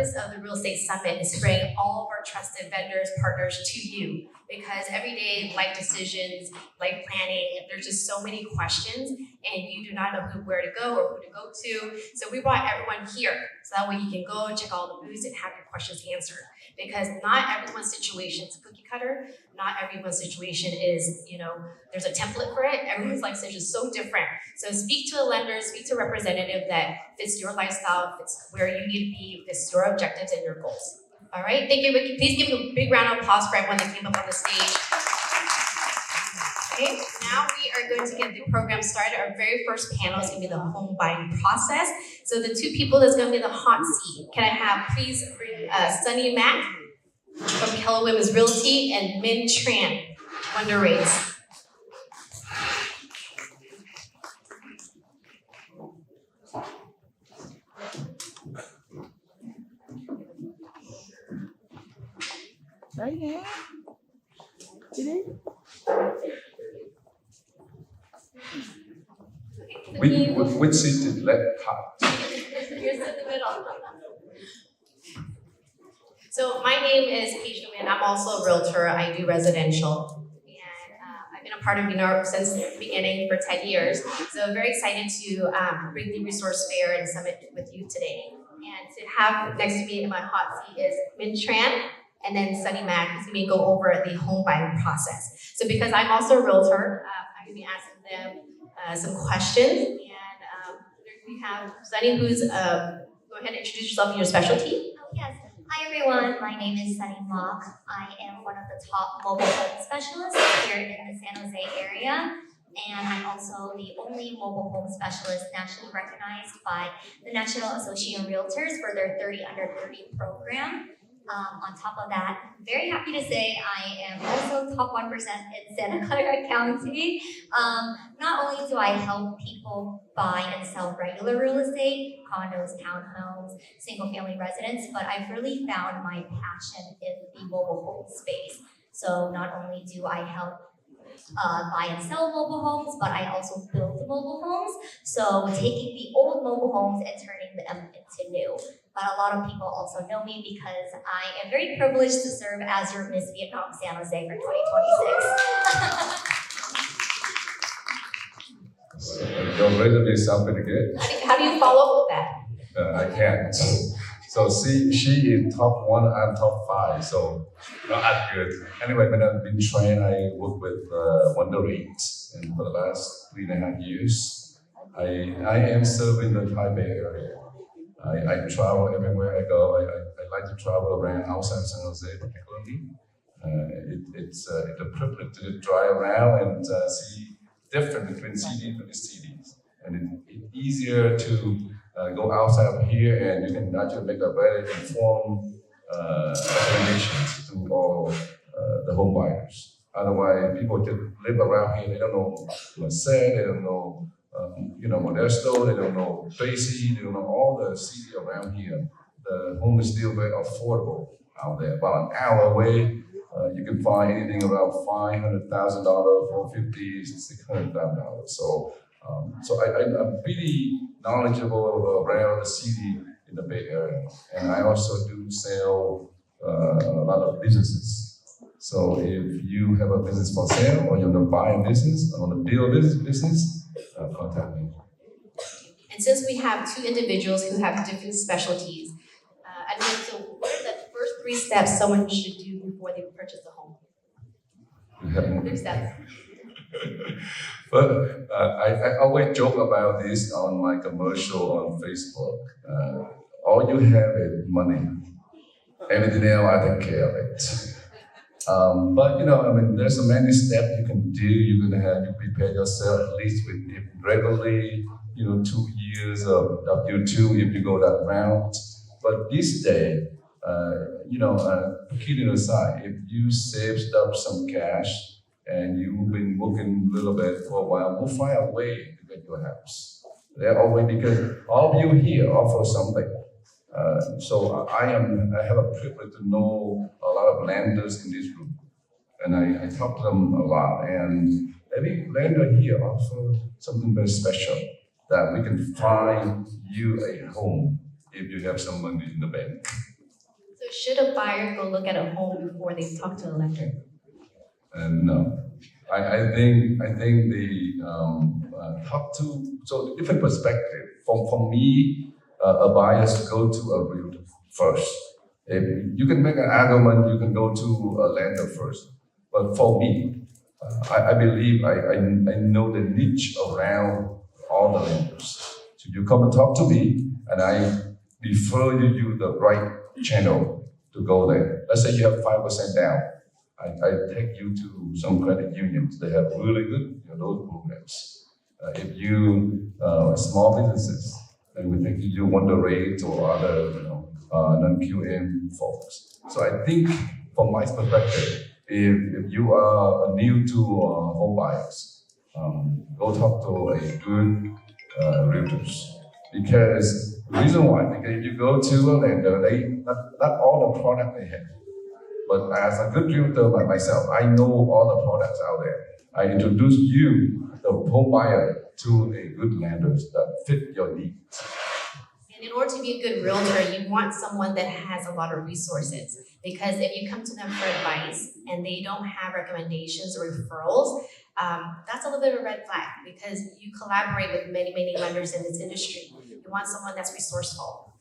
purpose of the Real Estate Summit is to bring all of our trusted vendors, partners to you, because everyday life decisions, life planning, there's just so many questions, and you do not know where to go or who to go to. So we brought everyone here, so that way you can go check all the booths and have your questions answered. Because not everyone's situation is cookie cutter. Not everyone's situation is, there's a template for it. Everyone's life situation is so different. So speak to a lender, speak to a representative that fits your lifestyle, fits where you need to be, fits your objectives and your goals. All right, thank you. Please give a big round of applause for everyone that came up on the stage. Okay, now we are going to get the program started. Our very first panel is going to be the home buying process. So the two people that's going to be the hot seat, can I have please bring Sunny Mack from Keller Williams Realty and Min Tran, Wonder Rates. Right here. Today. Which seat is left hot? Yours in the middle. So my name is Keisha Min. I'm also a realtor. I do residential. And I've been a part of VNARP since the beginning for 10 years. So I'm very excited to bring the resource fair and summit with you today. And to have next to me in my hot seat is Min Tran and then Sunny Mack, who's going to go over the home buying process. So because I'm also a realtor, I'm going to be asking them some questions. And we have Sunny, who's, go ahead and introduce yourself and your specialty. Oh, yes. Hi, everyone. My name is Sunny Mack. I am one of the top mobile home specialists here in the San Jose area. And I'm also the only mobile home specialist nationally recognized by the National Association of Realtors for their 30 Under 30 program. On top of that, I'm very happy to say I am also top 1% in Santa Clara County. Not only do I help people buy and sell regular real estate, condos, townhomes, single-family residence, but I've really found my passion in the mobile home space. So not only do I help buy and sell mobile homes, but I also build mobile homes. So taking the old mobile homes and turning them into new. But a lot of people also know me because I am very privileged to serve as your Miss Vietnam San Jose for 2026. Your resume sounds pretty good. How do you follow up with that? I can't. So she is top 1, I'm top 5, so not good. Anyway, when I've been trained, I work with Wonder Rates, and for the last 3.5 years, I am serving the Taipei area. I travel everywhere I go. I like to travel around outside San Jose particularly. It's a privilege to drive around and see difference between cities and cities. And it's easier to go outside of here and you can actually make a very informed recommendations to all the home buyers. Otherwise, people just live around here, they don't know Merced, they don't know Modesto, they don't know Tracy, they don't know all the city around here. The home is still very affordable out there. About an hour away, you can find anything around $500,000, $450,000, $600,000. So I'm pretty knowledgeable around the city in the Bay Area. And I also do sell a lot of businesses. So if you have a business for sale, or you want to buy a business, or want to build a business, contact me. And since we have 2 individuals who have different specialties, I'd like to, what are the first 3 steps someone should do before they purchase a home? 3 steps. But I always joke about this on my commercial on Facebook. All you have is money. Everything else, I take care of it. But there's so many steps you can do. You're gonna have to prepare yourself at least with it regularly. 2 years of W2 if you go that route. But this day, kidding aside, if you saved up some cash and you've been working a little bit for a while, we'll find a way to get your house. They're always, because all of you here offer something. So I have a privilege to know a lot of lenders in this room, and I talk to them a lot. And every lender here offers something very special that we can find you a home if you have some money in the bank. So should a buyer go look at a home before they talk to a lender? No, I think the talk to so different perspective. For me, a buyer should go to a realtor first. If you can make an argument, you can go to a lender first. But for me, I believe I know the niche around all the lenders. So you come and talk to me, and I refer you the right channel to go there. Let's say you have 5% down. I take you to some credit unions. They have really good loan programs. If you small businesses, then we take you Wonder Rate or other non-QM folks. So I think from my perspective, if you are new to home buyers, go talk to a good realtors. Because the reason why, because if you go to a lender, they not all the product they have. But as a good realtor like myself, I know all the products out there. I introduce you, the home buyer, to a good lenders that fit your needs. And in order to be a good realtor, you want someone that has a lot of resources. Because if you come to them for advice and they don't have recommendations or referrals, that's a little bit of a red flag because you collaborate with many, many lenders in this industry. You want someone that's resourceful.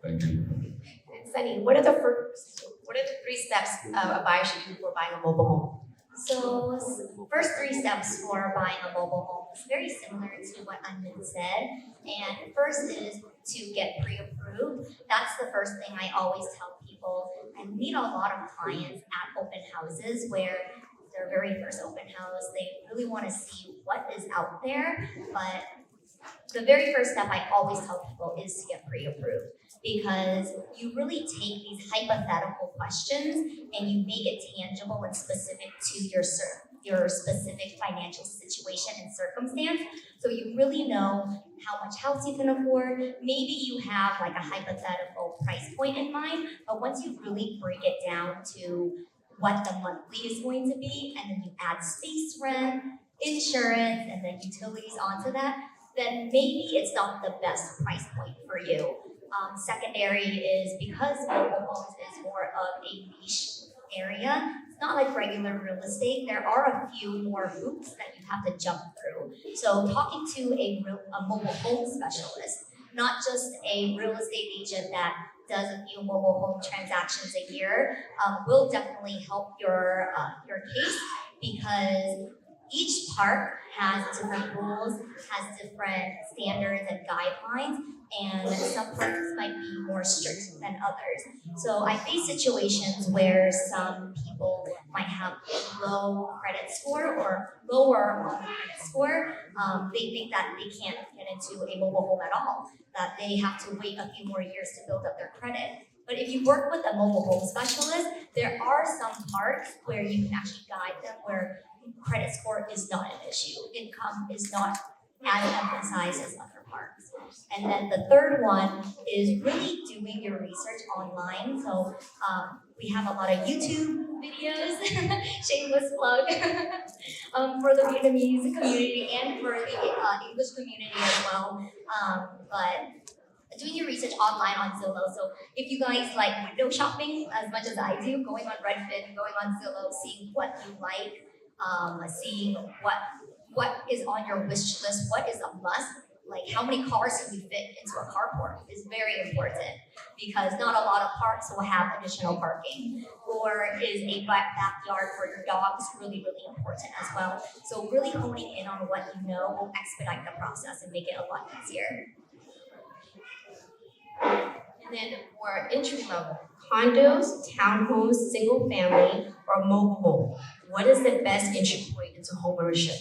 Thank you. And Sunny, what are the 3 steps a buyer should do before buying a mobile home? So first 3 steps for buying a mobile home is very similar to what Anmin said. And first is to get pre-approved. That's the first thing I always tell people. I meet a lot of clients at open houses where their very first open house, they really want to see what is out there. But the very first step I always tell people is to get pre-approved because you really take these hypothetical questions and you make it tangible and specific to your specific financial situation and circumstance. So you really know how much house you can afford. Maybe you have like a hypothetical price point in mind, but once you really break it down to what the monthly is going to be, and then you add space rent, insurance, and then utilities onto that, then maybe it's not the best price point for you. Secondary is because mobile homes is more of a niche area. It's not like regular real estate. There are a few more hoops that you have to jump through. So talking to a mobile home specialist, not just a real estate agent that does a few mobile home transactions a year, will definitely help your case because each park has different rules, has different standards and guidelines, and some parks might be more strict than others. So I face situations where some people might have a low credit score or lower on the credit score. They think that they can't get into a mobile home at all, that they have to wait a few more years to build up their credit. But if you work with a mobile home specialist, there are some parks where you can actually guide them where credit score is not an issue. Income is not as emphasized as other parks. And then the third one is really doing your research online. So we have a lot of YouTube videos, shameless plug, for the Vietnamese community and for the English community as well. But doing your research online on Zillow. So if you guys like window shopping as much as I do, going on Redfin, going on Zillow, seeing what you like, seeing what is on your wish list, what is a must, like how many cars can you fit into a carport is very important because not a lot of parks will have additional parking, or is a backyard for your dogs really, really important as well. So really honing in on what you know will expedite the process and make it a lot easier. And then for entry level, condos, townhomes, single family, or mobile home, what is the best entry point into home ownership?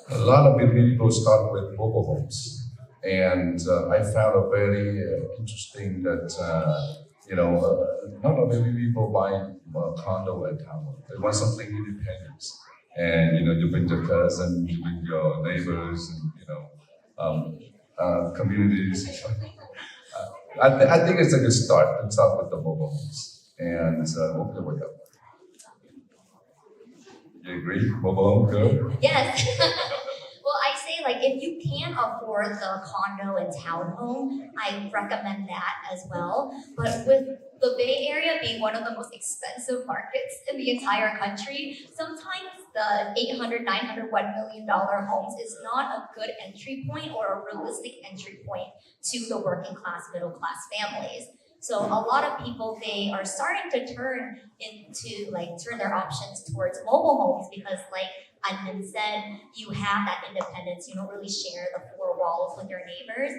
A lot of people start with mobile homes, and I found a very interesting that not only people buy condo and townhome, they want something independent, and you bring your cousin, you bring your neighbors, and communities. I think it's a good start. Let's start with the mobile homes, and work the way up. You agree? Mobile home, good? Yes. Well, I say like if you can't afford the condo and townhome, I recommend that as well. But with the Bay Area being one of the most expensive markets in the entire country, sometimes the $800, $900, $1 million homes is not a good entry point or a realistic entry point to the working class, middle class families. So a lot of people, they are starting to turn their options towards mobile homes because like Admin said, you have that independence, you don't really share the four walls with your neighbors.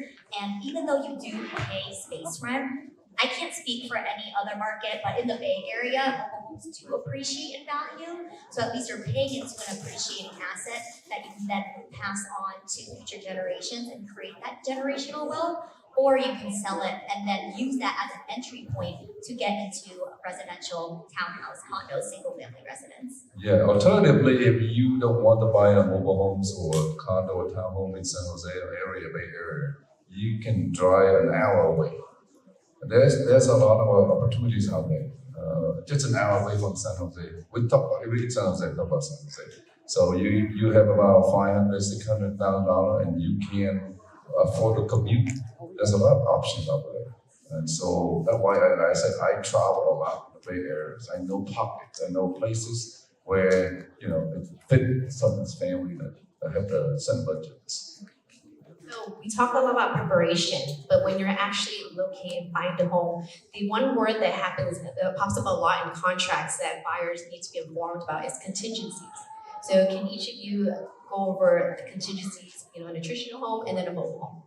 And even though you do pay space rent, I can't speak for any other market, but in the Bay Area, mobile homes do appreciate in value. So at least you're paying into an appreciating asset that you can then pass on to future generations and create that generational wealth. Or you can sell it and then use that as an entry point to get into residential townhouse, condo, single-family residence. Yeah, alternatively, if you don't want to buy a mobile homes or a condo or townhome in San Jose area, Bay Area, you can drive an hour away. There's a lot of opportunities out there. Just an hour away from San Jose. We San Jose, talk about San Jose. So you have about $500,000, $600,000, and you can afford to commute. There's a lot of options out there. And so that's why I said I travel a lot in the Bay Areas. I know pockets, I know places where, it fit someone's family that have the same budgets. So we talk a lot about preparation, but when you're actually located, find a home, the one word that pops up a lot in contracts that buyers need to be informed about is contingencies. So can each of you go over the contingencies, a nutritional home and then a mobile home?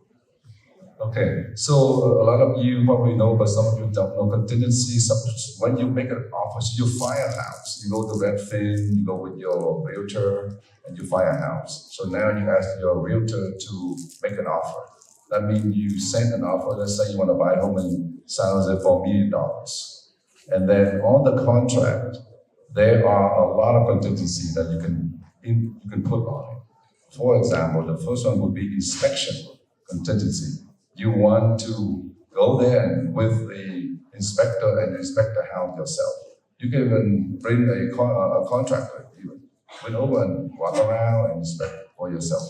Okay, so a lot of you probably know, but some of you don't know contingencies. When you make an offer, so you find a house. You go to Redfin, you go with your realtor, and you find a house. So now you ask your realtor to make an offer. That means you send an offer. Let's say you want to buy a home in San Jose for $1 million. And then on the contract, there are a lot of contingencies that you can put on it. For example, the first one would be inspection contingency. You want to go there and with the inspector and inspect the house yourself. You can even bring a contractor, even went over and walk around and inspect it for yourself.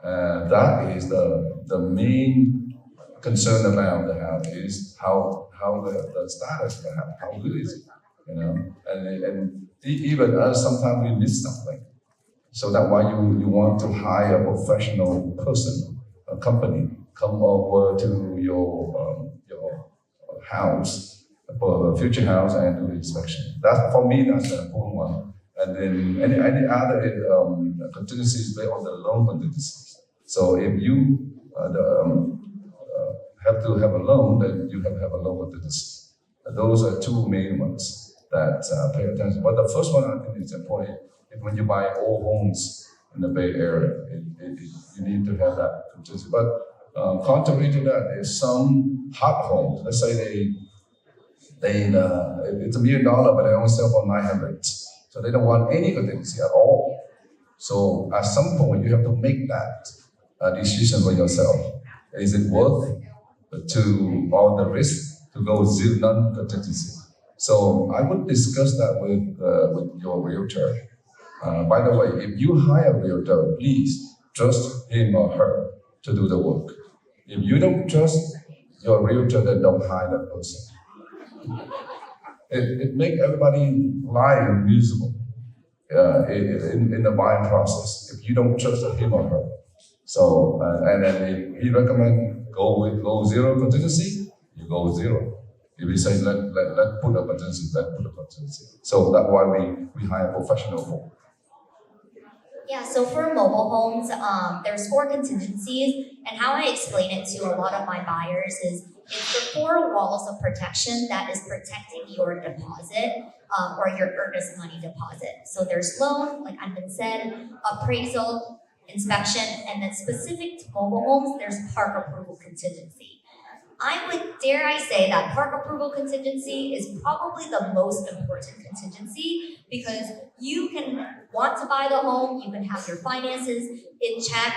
That is the main concern about the house is how the status of the house, how good is it, and even us, sometimes we miss something. So that's why you want to hire a professional person, a company, come over to your house, for a future house, and do the inspection. That for me, that's an important one. And then any other contingencies based on the loan contingencies. So if you have to have a loan, then you have to have a loan contingency. Those are two main ones that pay attention. But the first one I think is important. When you buy old homes in the Bay Area, you need to have that contingency. But contrary to that, there's some hot homes. Let's say it's $1 million, but they only sell for 900. So they don't want any contingency at all. So at some point, you have to make that decision for yourself. Is it worth to all the risk to go non-contingency? So I would discuss that with your realtor. By the way, if you hire a realtor, please trust him or her to do the work. If you don't trust your realtor, then don't hire that person. It makes everybody life miserable in the buying process if you don't trust him or her. So, and then if he recommend go zero contingency, you go zero. If we say let put a contingency, let put a contingency. So that's why we hire professional for. Yeah, so for mobile homes, there's 4 contingencies, and how I explain it to a lot of my buyers is it's the 4 walls of protection that is protecting your deposit or your earnest money deposit. So there's loan, like I've been said, appraisal, inspection, and then specific to mobile homes, there's park approval contingency. I would dare I say that park approval contingency is probably the most important contingency because you can want to buy the home, you can have your finances in check,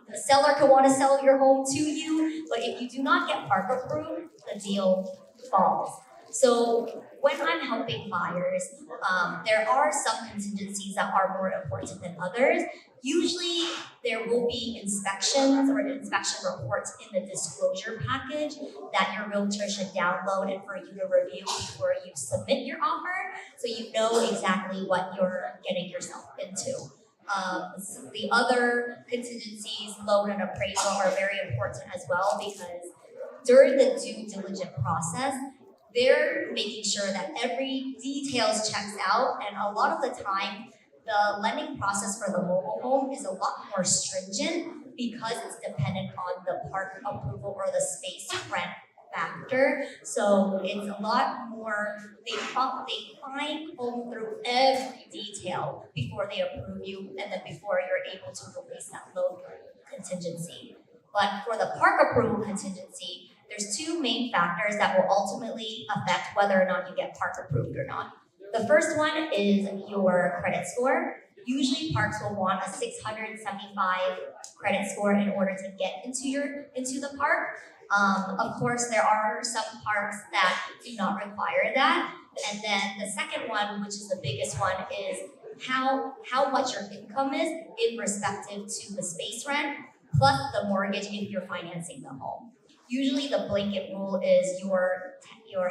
the seller can want to sell your home to you, but if you do not get park approved, the deal falls. So when I'm helping buyers, there are some contingencies that are more important than others. Usually there will be inspections or inspection reports in the disclosure package that your realtor should download and for you to review before you submit your offer, so you know exactly what you're getting yourself into. The other contingencies, loan and appraisal, are very important as well, because during the due diligence process, they're making sure that every details checks out, and a lot of the time, the lending process for the mobile home is a lot more stringent because it's dependent on the park approval or the space rent factor. So it's a lot more, they fine comb through every detail before they approve you and then before you're able to release that loan contingency. But for the park approval contingency, there's two main factors that will ultimately affect whether or not you get park approved or not. The first one is your credit score. Usually parks will want a 675 credit score in order to get into the park. Of course, there are some parks that do not require that. And then the second one, which is the biggest one, is how much your income is in respective to the space rent plus the mortgage if you're financing the home. Usually the blanket rule is your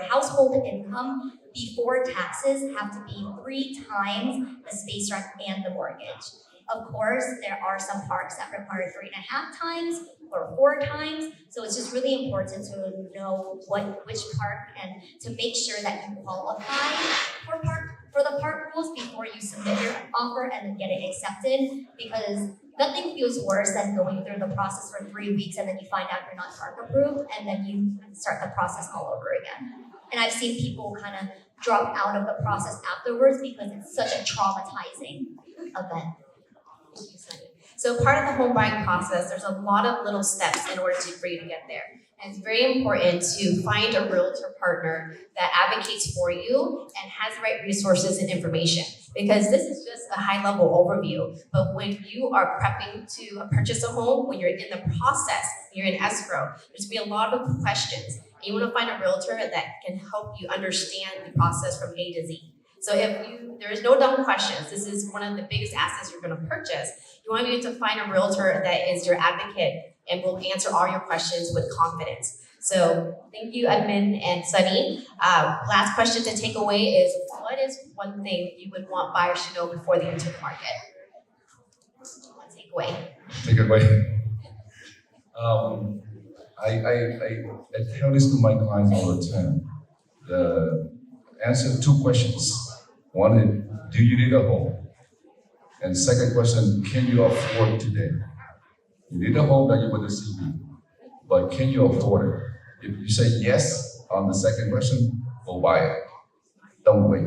household income before taxes have to be 3 times the space rent and the mortgage. Of course, there are some parks that require 3.5 times or 4 times. So it's just really important to know which park and to make sure that you qualify for the park rules before you submit your offer and then get it accepted, because nothing feels worse than going through the process for 3 weeks and then you find out you're not park approved and then you start the process all over again. And I've seen people kind of drop out of the process afterwards because it's such a traumatizing event. Thank you, Sunny. So part of the home buying process, there's a lot of little steps in order for you to get there. And it's very important to find a realtor partner that advocates for you and has the right resources and information. Because this is just a high-level overview, but when you are prepping to purchase a home, when you're in the process, you're in escrow, there's going to be a lot of questions. And you want to find a realtor that can help you understand the process from A to Z. So there is no dumb questions. This is one of the biggest assets you're going to purchase. You want to be able to find a realtor that is your advocate and will answer all your questions with confidence. So thank you, Edmund and Sunny. Last question to take away is, what is one thing you would want buyers to know before they enter the market? One takeaway. Take it away. I tell this to my clients all the time. Answer 2 questions. One is, do you need a home? And second question, can you afford today? You need a home that you want to see, but can you afford it? If you say yes on the second question, go buy it. Don't wait.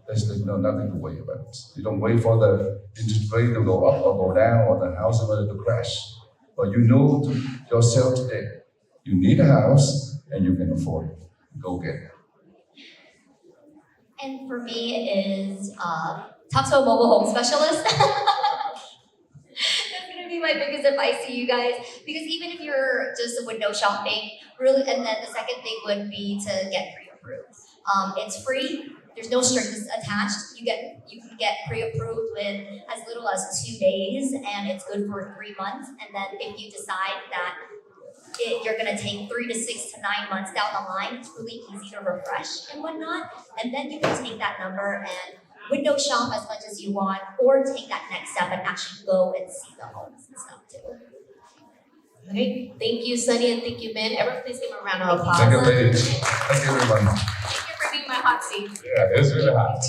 There's nothing to wait about. You don't wait for the interest rate to go up or go down or the house to crash. But you know to yourself today, you need a house and you can afford it. Go get it. And for me, it is talk to a mobile home specialist. That's gonna be my biggest advice to you guys, because even if you're just window shopping, really, and then the second thing would be to get pre-approved. It's free. There's no strings attached. You can get pre-approved in as little as 2 days, and it's good for 3 months. And then if you decide that you're going to take 3 to 6 to 9 months down the line, it's really easy to refresh and whatnot. And then you can take that number and window shop as much as you want, or take that next step and actually go and see the homes and stuff too. Okay, thank you, Sunny, and thank you, Min. Everyone, please give them a round of applause. Thank you, ladies. Thank you, everyone. Thank you for being my hot seat. Yeah, it's really hot.